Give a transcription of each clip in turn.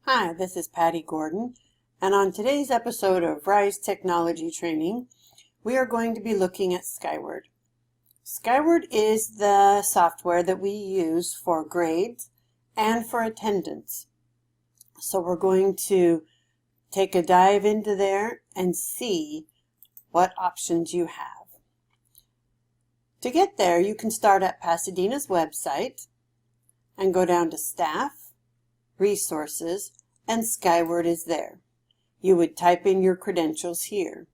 Hi, this is Patty Gordon, and on today's episode of Rise Technology Training, we are going to be looking at Skyward. Skyward is the software that we use for grades and for attendance. So we're going to take a dive into there and see what options you have. To get there, you can start at Pasadena's website and go down to Staff, Resources, and Skyward is there. You would type in your credentials here.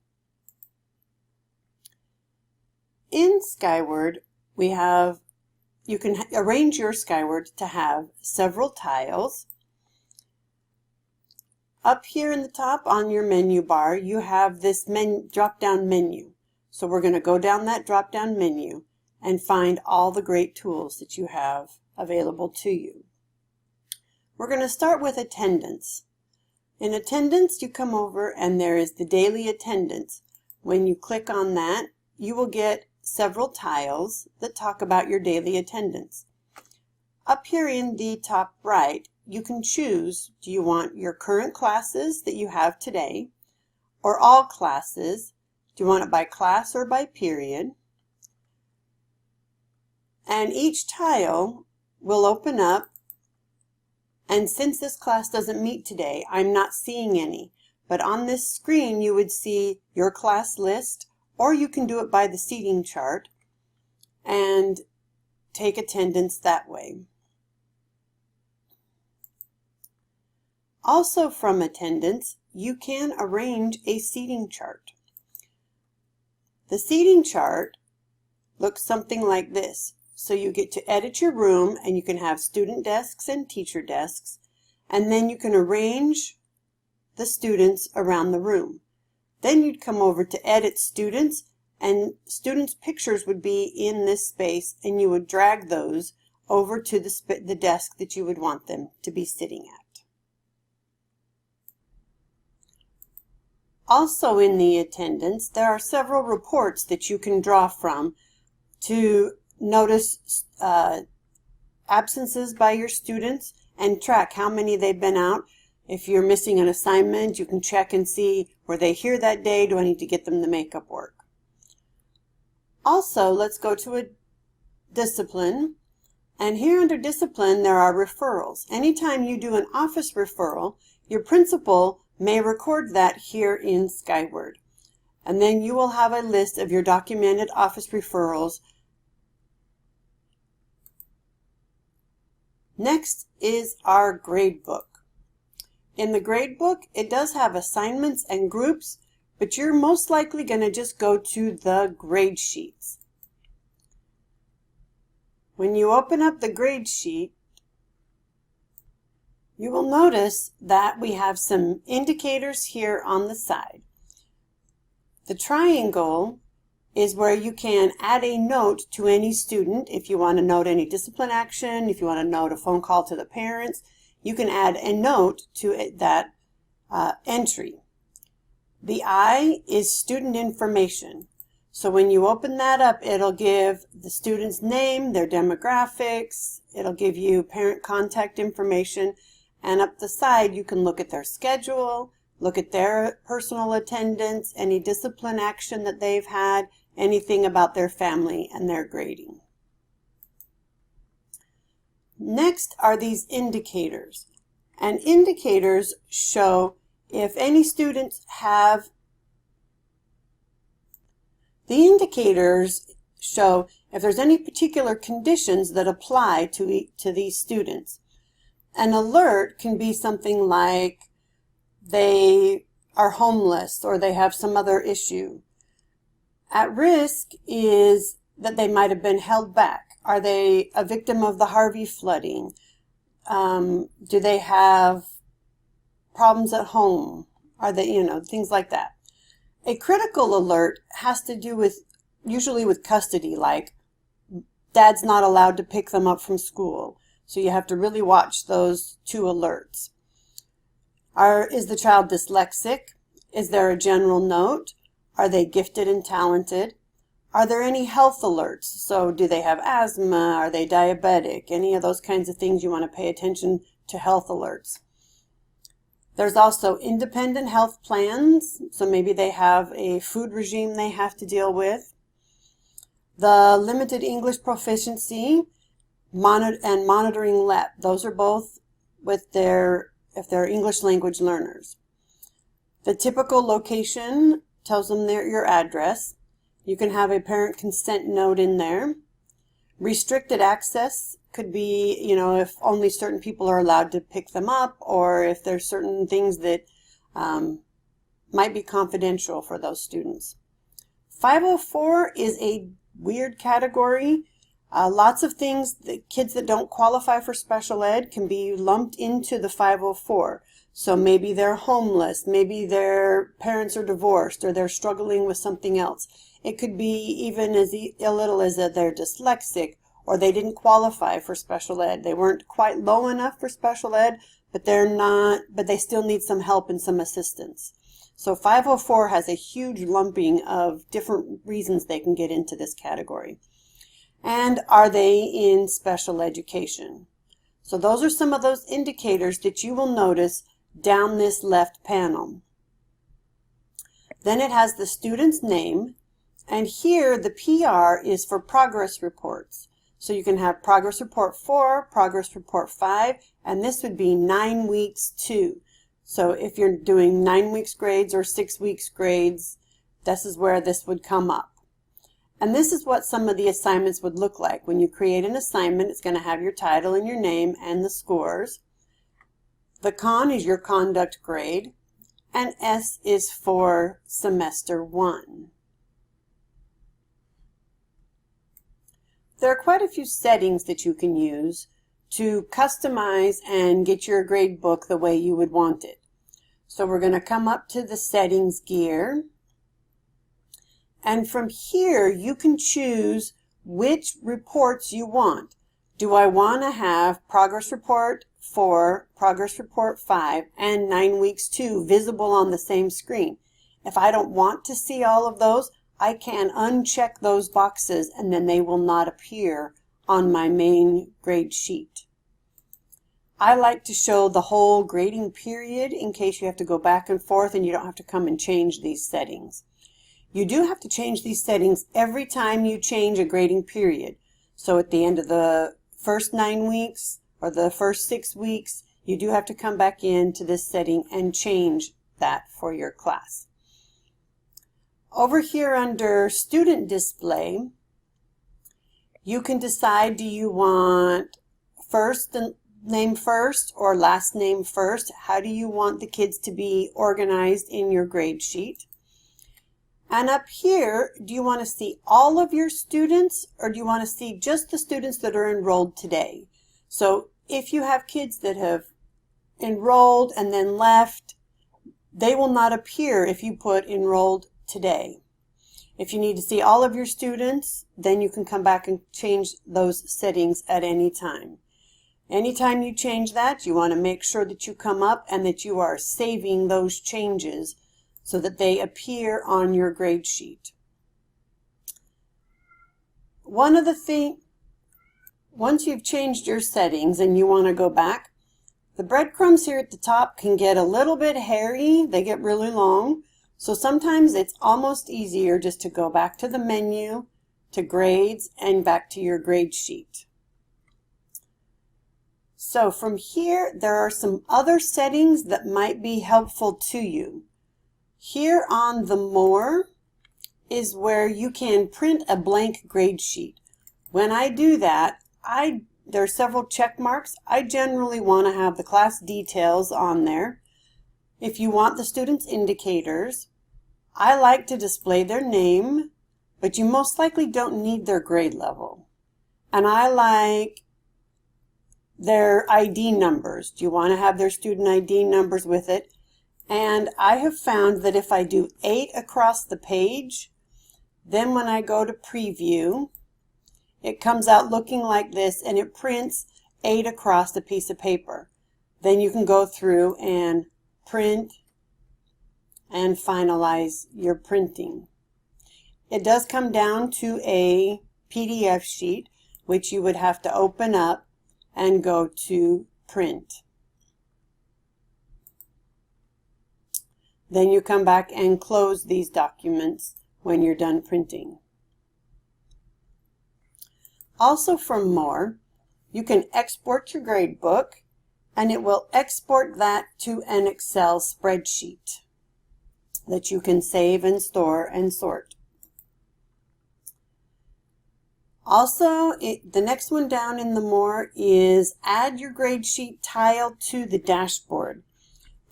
In Skyward, you can arrange your Skyward to have several tiles. Up here in the top on your menu bar, you have this drop-down menu. So we're going to go down that drop-down menu and find all the great tools that you have available to you. We're going to start with attendance. In attendance, you come over and there is the daily attendance. When you click on that, you will get several tiles that talk about your daily attendance. Up here in the top right, you can choose, do you want your current classes that you have today, or all classes? Do you want it by class or by period? And each tile will open up. And since this class doesn't meet today, I'm not seeing any. But on this screen, you would see your class list, or you can do it by the seating chart and take attendance that way. Also from attendance, you can arrange a seating chart. The seating chart looks something like this. So you get to edit your room, and you can have student desks and teacher desks, and then you can arrange the students around the room. Then you'd come over to edit students, and students' pictures would be in this space, and you would drag those over to the desk that you would want them to be sitting at. Also in the attendance, there are several reports that you can draw from to notice absences by your students and track how many they've been out. If you're missing an assignment, you can check and see, were they here that day? Do I need to get them the makeup work? Also, let's go to a discipline. And here under discipline, there are referrals. Anytime you do an office referral, your principal may record that here in Skyward. And then you will have a list of your documented office referrals. Next is our grade book. In the grade book, it does have assignments and groups, but you're most likely going to just go to the grade sheets. When you open up the grade sheet, you will notice that we have some indicators here on the side. The triangle is where you can add a note to any student. If you want to note any discipline action, if you want to note a phone call to the parents, you can add a note to that entry. The I is student information. So when you open that up, it'll give the student's name, their demographics, it'll give you parent contact information, and up the side you can look at their schedule, look at their personal attendance, any discipline action that they've had, anything about their family and their grading. Next are these indicators. And indicators show if any students have, the indicators show if there's any particular conditions that apply to these students. An alert can be something like they are homeless or they have some other issue. At risk is that they might have been held back. Are they a victim of the Harvey flooding? Do they have problems at home? Are they, things like that. A critical alert has to do with, usually with custody, like dad's not allowed to pick them up from school. So you have to really watch those two alerts. Is the child dyslexic? Is there a general note? Are they gifted and talented? Are there any health alerts? So do they have asthma? Are they diabetic? Any of those kinds of things you want to pay attention to health alerts. There's also independent health plans, so maybe they have a food regime they have to deal with. The limited English proficiency and monitoring LEP. Those are both with if they're English language learners. The typical location tells them your address. You can have a parent consent note in there. Restricted access could be, if only certain people are allowed to pick them up, or if there's certain things that might be confidential for those students. 504 is a weird category. Lots of things, kids that don't qualify for special ed can be lumped into the 504. So maybe they're homeless, maybe their parents are divorced, or they're struggling with something else. It could be even as little as that they're dyslexic, or they didn't qualify for special ed. They weren't quite low enough for special ed, but they still need some help and some assistance. So 504 has a huge lumping of different reasons they can get into this category. And are they in special education? So those are some of those indicators that you will notice down this left panel. Then it has the student's name, and here the PR is for progress reports. So you can have progress report 4, progress report 5, and this would be 9 weeks 2. So if you're doing 9 weeks grades or 6 weeks grades, this is where this would come up. And this is what some of the assignments would look like. When you create an assignment, it's going to have your title and your name and the scores. The con is your conduct grade, and S is for semester 1. There are quite a few settings that you can use to customize and get your grade book the way you would want it. So we're going to come up to the settings gear. And from here, you can choose which reports you want. Do I want to have progress report 4, progress report 5, and 9 weeks 2 visible on the same screen? If I don't want to see all of those, I can uncheck those boxes and then they will not appear on my main grade sheet. I like to show the whole grading period in case you have to go back and forth and you don't have to come and change these settings. You do have to change these settings every time you change a grading period. So at the end of the first 9 weeks or the first 6 weeks, you do have to come back into this setting and change that for your class. Over here under student display, you can decide, do you want first name first or last name first? How do you want the kids to be organized in your grade sheet? And up here, do you want to see all of your students, or do you want to see just the students that are enrolled today? So if you have kids that have enrolled and then left, they will not appear if you put enrolled today. If you need to see all of your students, then you can come back and change those settings at any time. Anytime you change that, you want to make sure that you come up and that you are saving those changes so that they appear on your grade sheet. One of the things, once you've changed your settings and you want to go back, the breadcrumbs here at the top can get a little bit hairy. They get really long. So sometimes it's almost easier just to go back to the menu, to grades, and back to your grade sheet. So from here, there are some other settings that might be helpful to you. Here on the More is where you can print a blank grade sheet. When I do that, there are several check marks. I generally want to have the class details on there. If you want the students' indicators, I like to display their name, but you most likely don't need their grade level. And I like their ID numbers. Do you want to have their student ID numbers with it? And I have found that if I do 8 across the page, then when I go to preview, it comes out looking like this, and it prints 8 across the piece of paper. Then you can go through and print and finalize your printing. It does come down to a PDF sheet, which you would have to open up and go to print. Then you come back and close these documents when you're done printing. Also from More, you can export your gradebook, and it will export that to an Excel spreadsheet that you can save and store and sort. Also, the next one down in the More is add your grade sheet tile to the dashboard.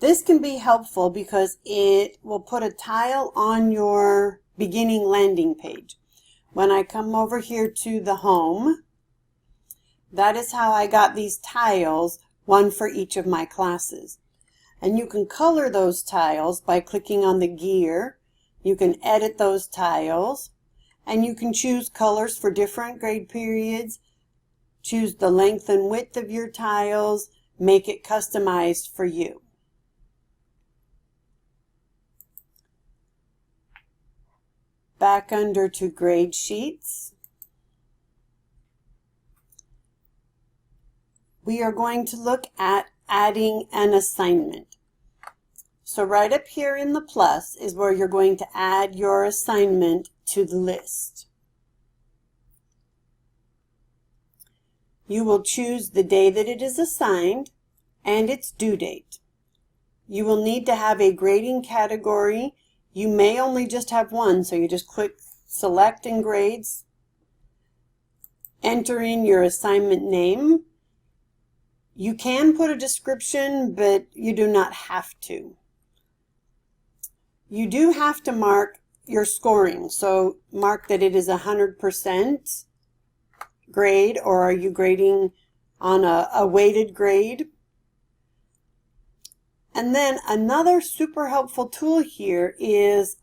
This can be helpful because it will put a tile on your beginning landing page. When I come over here to the home, that is how I got these tiles, one for each of my classes. And you can color those tiles by clicking on the gear. You can edit those tiles, and you can choose colors for different grade periods, choose the length and width of your tiles, make it customized for you. Back under to grade sheets. We are going to look at adding an assignment. So right up here in the plus is where you're going to add your assignment to the list. You will choose the day that it is assigned and its due date. You will need to have a grading category. You may only just have one, so you just click Select and Grades, enter in your assignment name. You can put a description, but you do not have to. You do have to mark your scoring, so mark that it is 100% grade, or are you grading on a weighted grade? And then another super helpful tool here is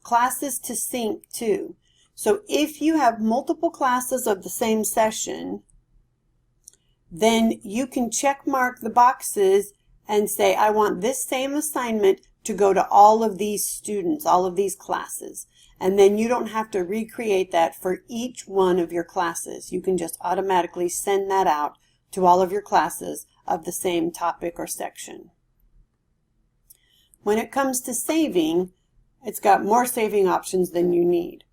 classes to sync to. So if you have multiple classes of the same session, then you can check mark the boxes and say, I want this same assignment to go to all of these students, all of these classes. And then you don't have to recreate that for each one of your classes. You can just automatically send that out to all of your classes of the same topic or section. When it comes to saving, it's got more saving options than you need.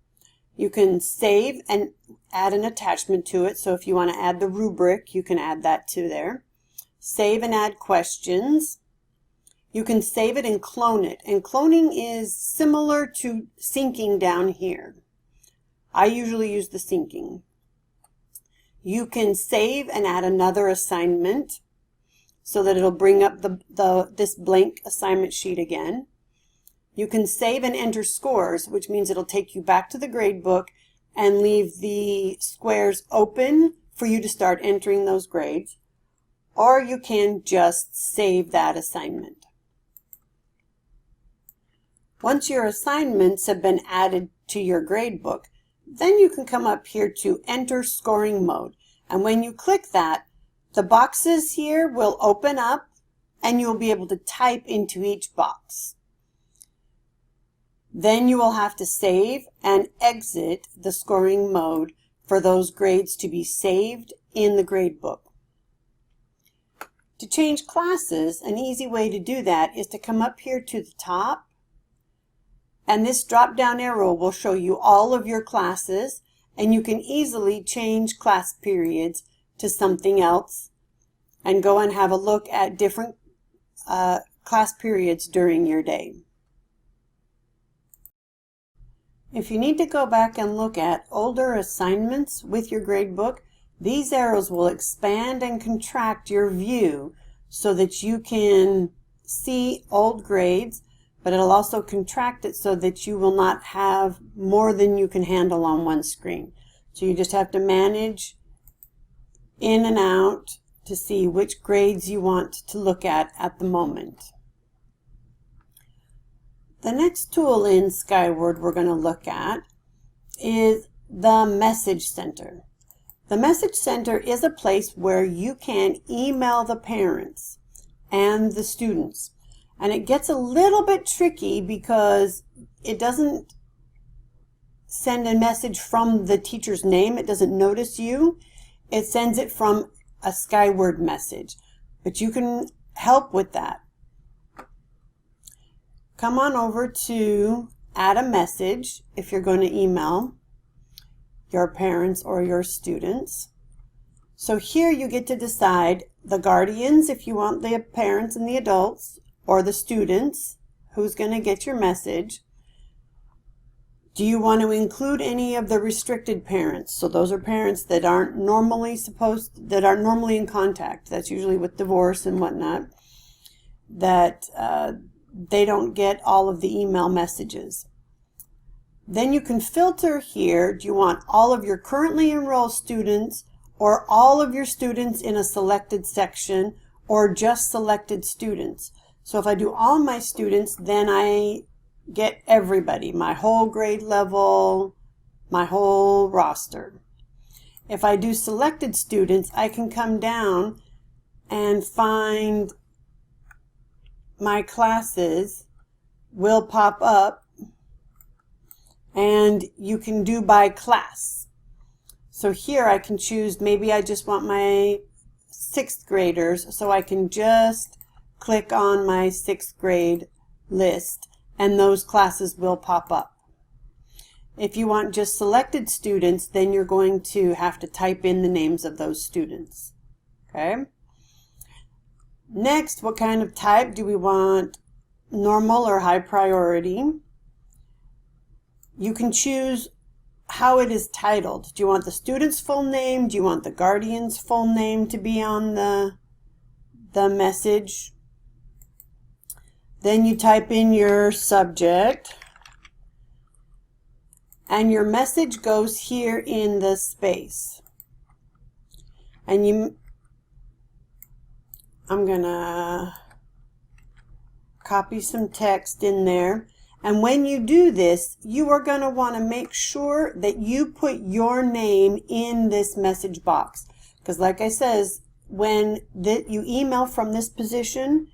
You can save and add an attachment to it. So if you want to add the rubric, you can add that to there. Save and add questions. You can save it and clone it. And cloning is similar to syncing down here. I usually use the syncing. You can save and add another assignment so that it'll bring up this blank assignment sheet again. You can save and enter scores, which means it'll take you back to the grade book and leave the squares open for you to start entering those grades. Or you can just save that assignment. Once your assignments have been added to your grade book, then you can come up here to Enter Scoring Mode. And when you click that, the boxes here will open up and you'll be able to type into each box. Then you will have to save and exit the scoring mode for those grades to be saved in the gradebook. To change classes, an easy way to do that is to come up here to the top, and this drop-down arrow will show you all of your classes, and you can easily change class periods to something else and go and have a look at different class periods during your day. If you need to go back and look at older assignments with your gradebook, these arrows will expand and contract your view so that you can see old grades, but it'll also contract it so that you will not have more than you can handle on one screen. So you just have to manage in and out to see which grades you want to look at the moment. The next tool in Skyward we're going to look at is the Message Center. The Message Center is a place where you can email the parents and the students. And it gets a little bit tricky because it doesn't send a message from the teacher's name. It doesn't notice you. It sends it from a Skyward message. But you can help with that. come on over to add a message if you're going to email your parents or your students. So here you get to decide the guardians, if you want the parents and the adults, or the students, who's going to get your message. Do you want to include any of the restricted parents? So those are parents that aren't normally in contact. That's usually with divorce and whatnot, that they don't get all of the email messages. Then you can filter here. Do you want all of your currently enrolled students, or all of your students in a selected section, or just selected students? So if I do all my students, then I get everybody, my whole grade level, my whole roster. If I do selected students, I can come down and find my classes will pop up, and you can do by class. So here I can choose, maybe I just want my 6th graders, so I can just click on my 6th grade list and those classes will pop up. If you want just selected students, then you're going to have to type in the names of those students. Okay? Next, what kind of type do we want? Normal or high priority? You can choose how it is titled. Do you want the student's full name? Do you want the guardian's full name to be on the message? Then you type in your subject, and your message goes here in the space. And I'm gonna copy some text in there. And when you do this, you are going to want to make sure that you put your name in this message box. Because like I says, when you email from this position,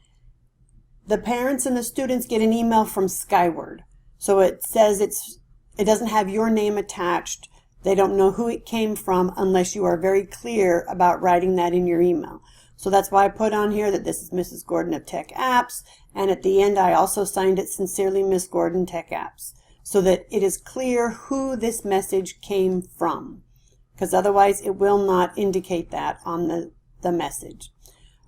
the parents and the students get an email from Skyward. So it says it doesn't have your name attached. They don't know who it came from unless you are very clear about writing that in your email. So that's why I put on here that this is Mrs. Gordon of Tech Apps, and at the end I also signed it Sincerely Miss Gordon Tech Apps, so that it is clear who this message came from, because otherwise it will not indicate that on the message.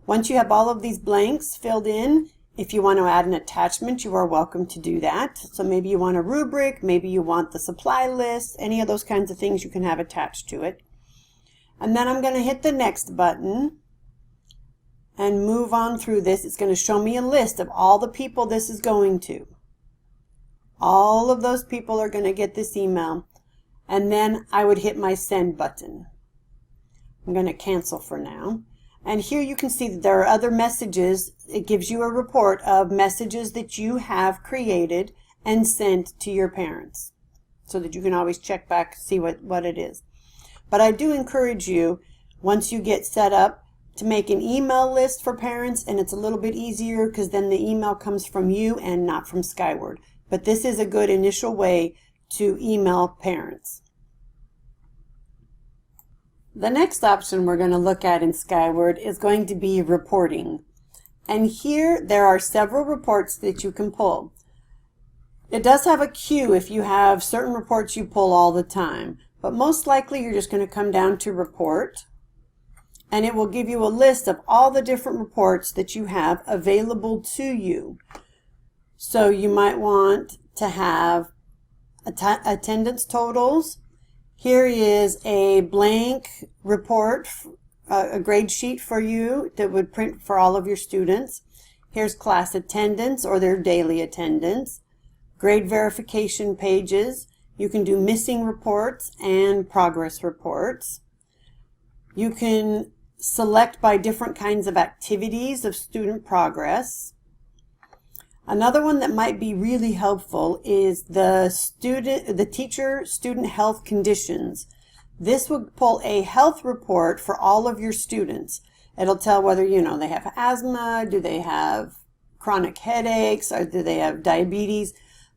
Once you have all of these blanks filled in, if you want to add an attachment, you are welcome to do that. So maybe you want a rubric, maybe you want the supply list, any of those kinds of things you can have attached to it. And then I'm going to hit the next button and move on through this. It's going to show me a list of all the people this is going to. All of those people are going to get this email. And then I would hit my send button. I'm going to cancel for now. And here you can see that there are other messages. It gives you a report of messages that you have created and sent to your parents, so that you can always check back, see what it is. But I do encourage you, once you get set up, to make an email list for parents, and it's a little bit easier because then the email comes from you and not from Skyward. But this is a good initial way to email parents. The next option we're going to look at in Skyward is going to be reporting. And here there are several reports that you can pull. It does have a queue if you have certain reports you pull all the time, but most likely you're just going to come down to report, and it will give you a list of all the different reports that you have available to you. So you might want to have attendance totals. Here is a blank report, a grade sheet for you that would print for all of your students. Here's class attendance or their daily attendance. Grade verification pages. You can do missing reports and progress reports. You can select by different kinds of activities of student progress. Another one that might be really helpful is the teacher-student health conditions. This would pull a health report for all of your students. It'll tell whether, they have asthma, do they have chronic headaches, or do they have diabetes.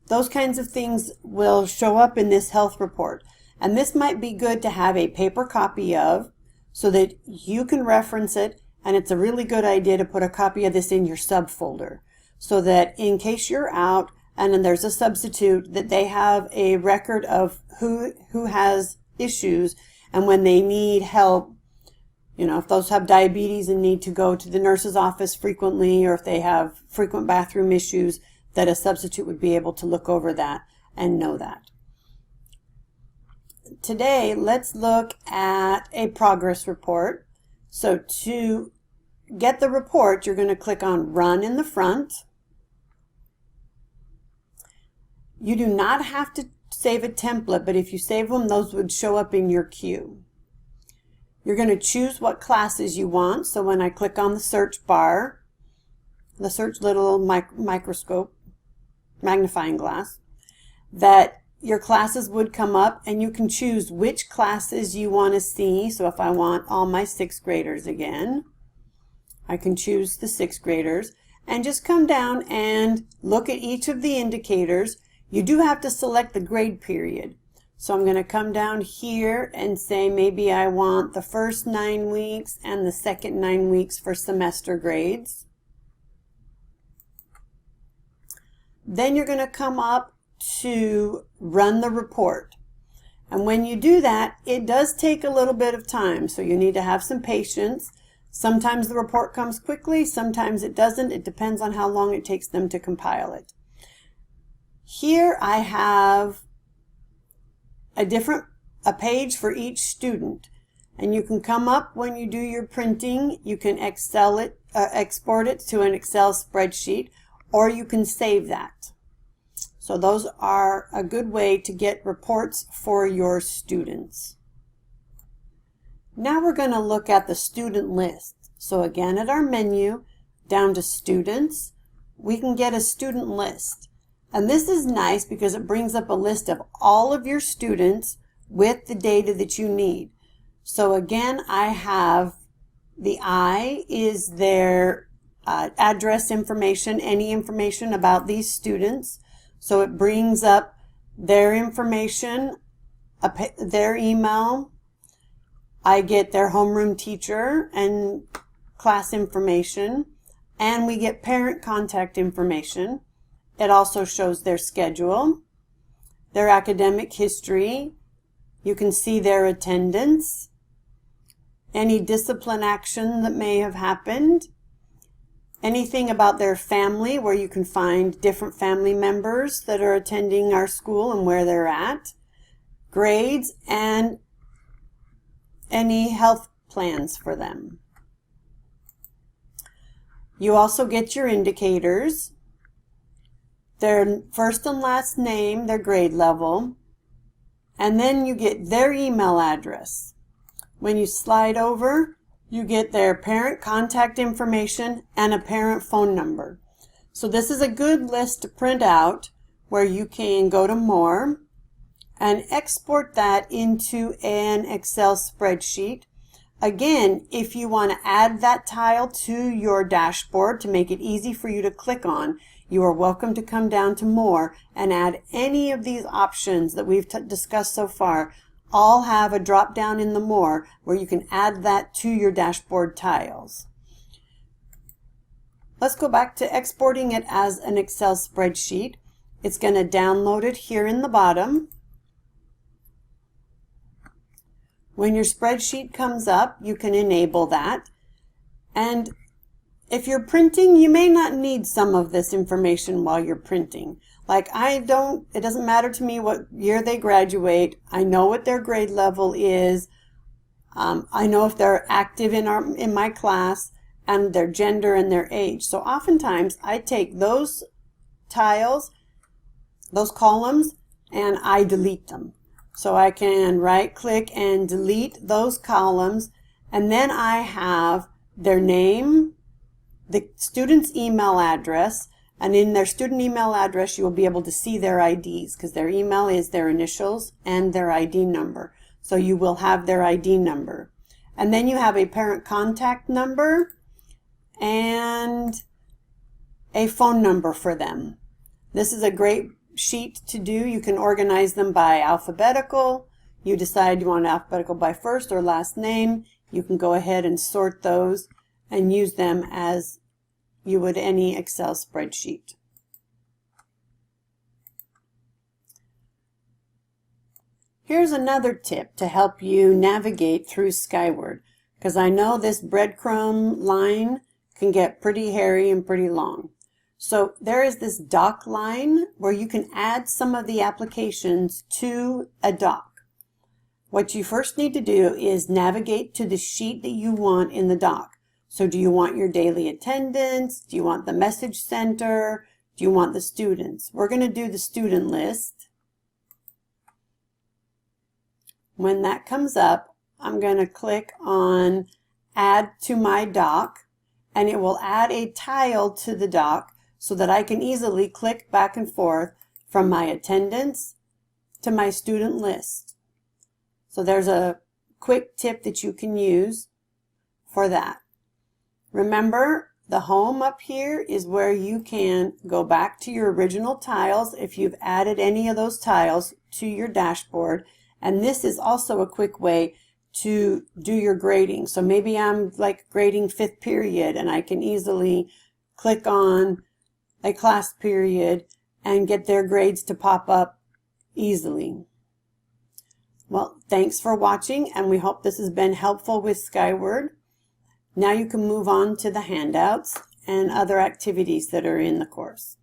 Those kinds of things will show up in this health report. And this might be good to have a paper copy of, so that you can reference it, and it's a really good idea to put a copy of this in your subfolder. so that in case you're out and then there's a substitute, that they have a record of who has issues, and when they need help, if those have diabetes and need to go to the nurse's office frequently, or if they have frequent bathroom issues, that a substitute would be able to look over that and know that. Today, let's look at a progress report. So to get the report, you're going to click on Run in the front. You do not have to save a template, but if you save them, those would show up in your queue. You're going to choose what classes you want. So when I click on the search bar, the search little microscope, magnifying glass, that your classes would come up, and you can choose which classes you want to see. So if I want all my 6th graders again, I can choose the 6th graders and just come down and look at each of the indicators. You do have to select the grade period. So I'm going to come down here and say maybe I want the first 9 weeks and the second 9 weeks for semester grades. Then you're going to come up to run the report. And when you do that, it does take a little bit of time, so you need to have some patience. Sometimes the report comes quickly, sometimes it doesn't. It depends on how long it takes them to compile it. Here I have a page for each student, and you can come up when you do your printing. You can export it to an Excel spreadsheet, or you can save that. So those are a good way to get reports for your students. Now we're going to look at the student list. So again, at our menu, down to students, we can get a student list. And this is nice because it brings up a list of all of your students with the data that you need. So again, I have the I is their address information, any information about these students. So it brings up their information, their email. I get their homeroom teacher and class information, and we get parent contact information. It also shows their schedule, their academic history. You can see their attendance, any discipline action that may have happened, anything about their family, where you can find different family members that are attending our school and where they're at, grades, and any health plans for them. You also get your indicators, their first and last name, their grade level, and then you get their email address. When you slide over, you get their parent contact information and a parent phone number. So this is a good list to print out, where you can go to More and export that into an Excel spreadsheet. Again, if you want to add that tile to your dashboard to make it easy for you to click on, you are welcome to come down to More and add any of these options that we've discussed so far. All have a drop down in the More where you can add that to your dashboard tiles. Let's go back to exporting it as an Excel spreadsheet. It's going to download it here in the bottom. When your spreadsheet comes up, you can enable that. And if you're printing, you may not need some of this information while you're printing. Like it doesn't matter to me what year they graduate. I know what their grade level is. I know if they're active in my class, and their gender and their age. So oftentimes I take those tiles, those columns, and I delete them. So I can right click and delete those columns, and then I have their name, the student's email address, and in their student email address you will be able to see their IDs, because their email is their initials and their ID number. So you will have their ID number. And then you have a parent contact number and a phone number for them. This is a great sheet to do. You can organize them by alphabetical. You decide you want alphabetical by first or last name. You can go ahead and sort those and use them as you would any Excel spreadsheet. Here's another tip to help you navigate through Skyward, because I know this breadcrumb line can get pretty hairy and pretty long. So there is this doc line where you can add some of the applications to a doc. What you first need to do is navigate to the sheet that you want in the doc. So do you want your daily attendance? Do you want the message center? Do you want the students? We're going to do the student list. When that comes up, I'm going to click on Add to my doc, and it will add a tile to the doc so that I can easily click back and forth from my attendance to my student list. So there's a quick tip that you can use for that. Remember, the home up here is where you can go back to your original tiles if you've added any of those tiles to your dashboard. And this is also a quick way to do your grading. So maybe I'm like grading 5th period, and I can easily click on a class period and get their grades to pop up easily. Well, thanks for watching, and we hope this has been helpful with Skyward. Now you can move on to the handouts and other activities that are in the course.